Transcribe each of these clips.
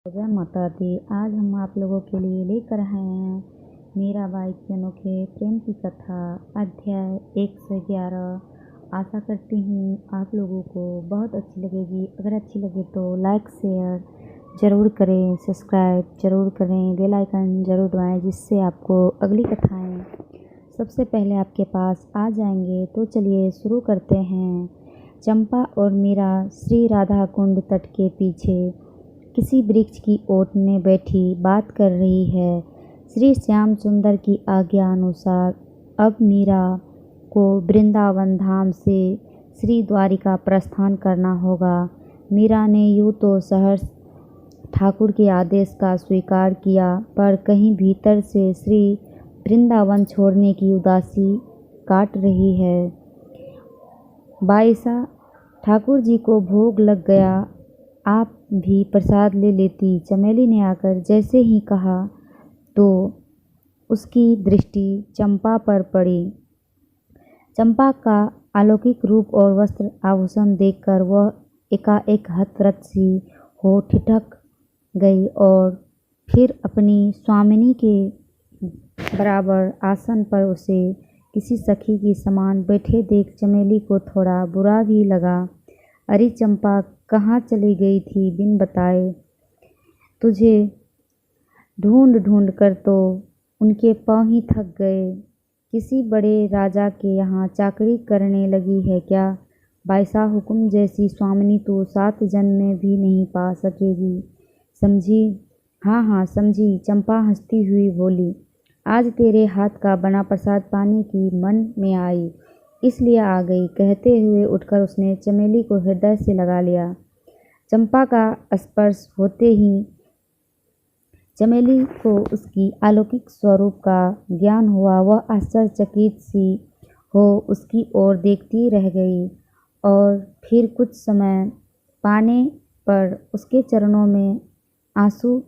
जय माता दी। आज हम आप लोगों के लिए लेकर आए हैं मीराबाई के अनोखे प्रेम की कथा अध्याय 1 से 11। आशा करती हूँ आप लोगों को बहुत अच्छी लगेगी। अगर अच्छी लगे तो लाइक शेयर ज़रूर करें, सब्सक्राइब ज़रूर करें, बेल आइकन ज़रूर दबाएं जिससे आपको अगली कथाएं सबसे पहले आपके पास आ जाएंगे। तो चलिए शुरू करते हैं। चंपा और मीरा श्री राधा कुंड तट के पीछे किसी वृक्ष की ओट में बैठी बात कर रही है। श्री श्याम सुंदर की आज्ञा अनुसार अब मीरा को वृंदावन धाम से श्री द्वारिका प्रस्थान करना होगा। मीरा ने यूँ तो सहर्ष ठाकुर के आदेश का स्वीकार किया, पर कहीं भीतर से श्री वृंदावन छोड़ने की उदासी काट रही है। बाईसा, ठाकुर जी को भोग लग गया, आप भी प्रसाद ले लेती। चमेली ने आकर जैसे ही कहा तो उसकी दृष्टि चंपा पर पड़ी। चंपा का अलौकिक रूप और वस्त्र आभूषण देखकर वह एकाएक हतप्रभ सी हो ठिठक गई और फिर अपनी स्वामिनी के बराबर आसन पर उसे किसी सखी की समान बैठे देख चमेली को थोड़ा बुरा भी लगा। अरे चंपा, कहाँ चली गई थी बिन बताए? तुझे ढूंढ ढूंढ कर तो उनके पाँव ही थक गए। किसी बड़े राजा के यहाँ चाकरी करने लगी है क्या? बाईसा, हुकुम जैसी स्वामिनी तो 7 जन्म में भी नहीं पा सकेगी, समझी? हाँ हाँ समझी, चंपा हंसती हुई बोली। आज तेरे हाथ का बना प्रसाद पाने की मन में आई, इसलिए आ गई। कहते हुए उठकर उसने चमेली को हृदय से लगा लिया। चंपा का स्पर्श होते ही चमेली को उसकी अलौकिक स्वरूप का ज्ञान हुआ। वह आश्चर्यचकित सी हो उसकी ओर देखती रह गई और फिर कुछ समय पाने पर उसके चरणों में आंसू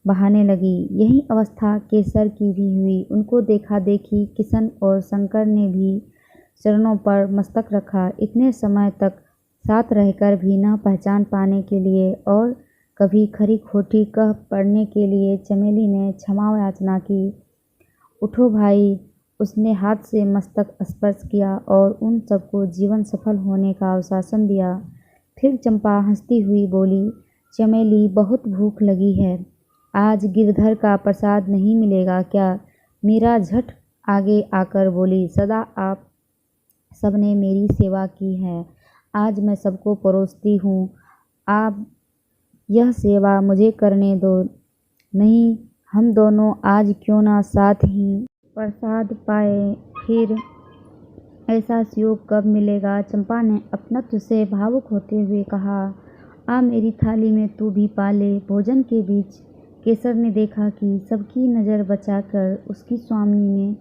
बहाने लगी। यही अवस्था केसर की भी हुई। उनको देखा देखी किशन और शंकर ने भी चरणों पर मस्तक रखा। इतने समय तक साथ रहकर भी न पहचान पाने के लिए और कभी खरी खोटी कह पड़ने के लिए चमेली ने क्षमा याचना की। उठो भाई, उसने हाथ से मस्तक स्पर्श किया और उन सबको जीवन सफल होने का आश्वासन दिया। फिर चंपा हंसती हुई बोली, चमेली, बहुत भूख लगी है, आज गिरधर का प्रसाद नहीं मिलेगा क्या? मीरा झट आगे आकर बोली, सदा आप सबने मेरी सेवा की है, आज मैं सबको परोसती हूँ, आप यह सेवा मुझे करने दो। नहीं, हम दोनों आज क्यों ना साथ ही प्रसाद पाए, फिर ऐसा सुयोग कब मिलेगा? चंपा ने अपनत्व से भावुक होते हुए कहा, आ मेरी थाली में तू भी पा ले। भोजन के बीच केसर ने देखा कि सबकी नज़र बचाकर उसकी स्वामिनी ने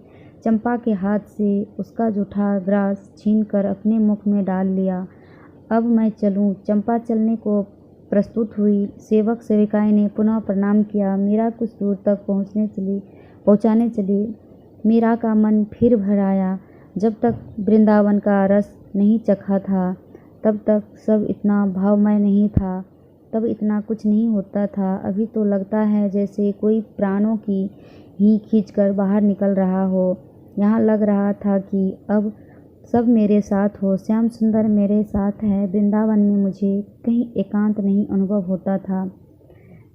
चंपा के हाथ से उसका जूठा ग्रास छीनकर अपने मुख में डाल लिया। अब मैं चलूं? चंपा चलने को प्रस्तुत हुई। सेवक सेविकाएं ने पुनः प्रणाम किया। मीरा कुछ दूर तक पहुंचाने चली। मीरा का मन फिर भर आया। जब तक वृंदावन का रस नहीं चखा था तब तक सब इतना भावमय नहीं था, तब इतना कुछ नहीं होता था। अभी तो लगता है जैसे कोई प्राणों की ही खींचकर बाहर निकल रहा हो। यहाँ लग रहा था कि अब सब मेरे साथ हो, श्याम सुंदर मेरे साथ है। वृंदावन में मुझे कहीं एकांत नहीं अनुभव होता था।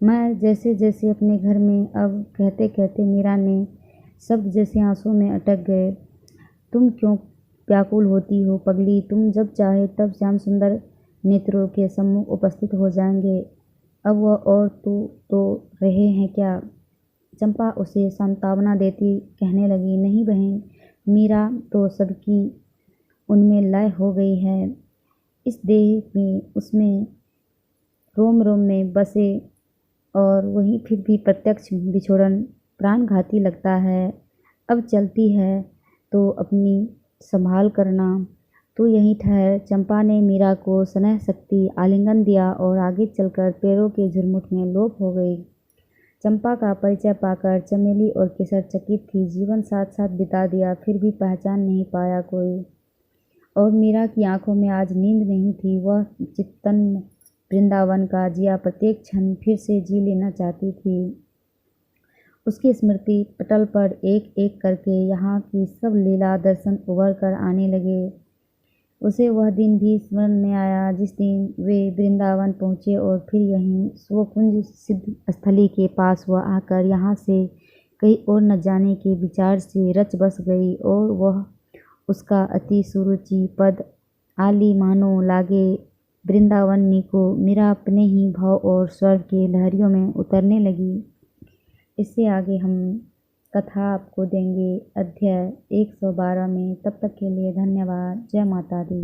मैं जैसे जैसे अपने घर में, अब कहते कहते मीरा ने शब्द जैसे आंसू में अटक गए। तुम क्यों व्याकुल होती हो पगली? तुम जब चाहे तब श्याम सुंदर नेत्रों के सम्मुख उपस्थित हो जाएंगे। अब वह और तो रहे हैं क्या? चंपा उसे सांत्वना देती कहने लगी, नहीं बहन, मीरा तो सबकी उनमें लय हो गई है। इस देह में उसमें रोम रोम में बसे और वही फिर भी प्रत्यक्ष बिछोड़न प्राणघाती लगता है। अब चलती है तो अपनी संभाल करना, तू यहीं ठहर। चंपा ने मीरा को स्नेह शक्ति आलिंगन दिया और आगे चलकर पैरों के झुरमुट में लोप हो गई। चंपा का परिचय पाकर चमेली और केसर चकित थी। जीवन साथ साथ बिता दिया, फिर भी पहचान नहीं पाया कोई। और मीरा की आंखों में आज नींद नहीं थी। वह चित्तन वृंदावन का जिया प्रत्येक क्षण फिर से जी लेना चाहती थी। उसकी स्मृति पटल पर एक एक करके यहाँ की सब लीला दर्शन उभर कर आने लगे। उसे वह दिन भी स्मरण में आया जिस दिन वे वृंदावन पहुँचे और फिर यहीं स्वकुंज सिद्ध स्थली के पास वह आकर यहाँ से कहीं और न जाने के विचार से रच बस गई और वह उसका अति सुरुचि पद आली मानो लागे वृंदावनी को मेरा अपने ही भाव और स्वर के लहरियों में उतरने लगी। इससे आगे हम कथा आपको देंगे अध्याय 112 में। तब तक के लिए धन्यवाद। जय माता दी।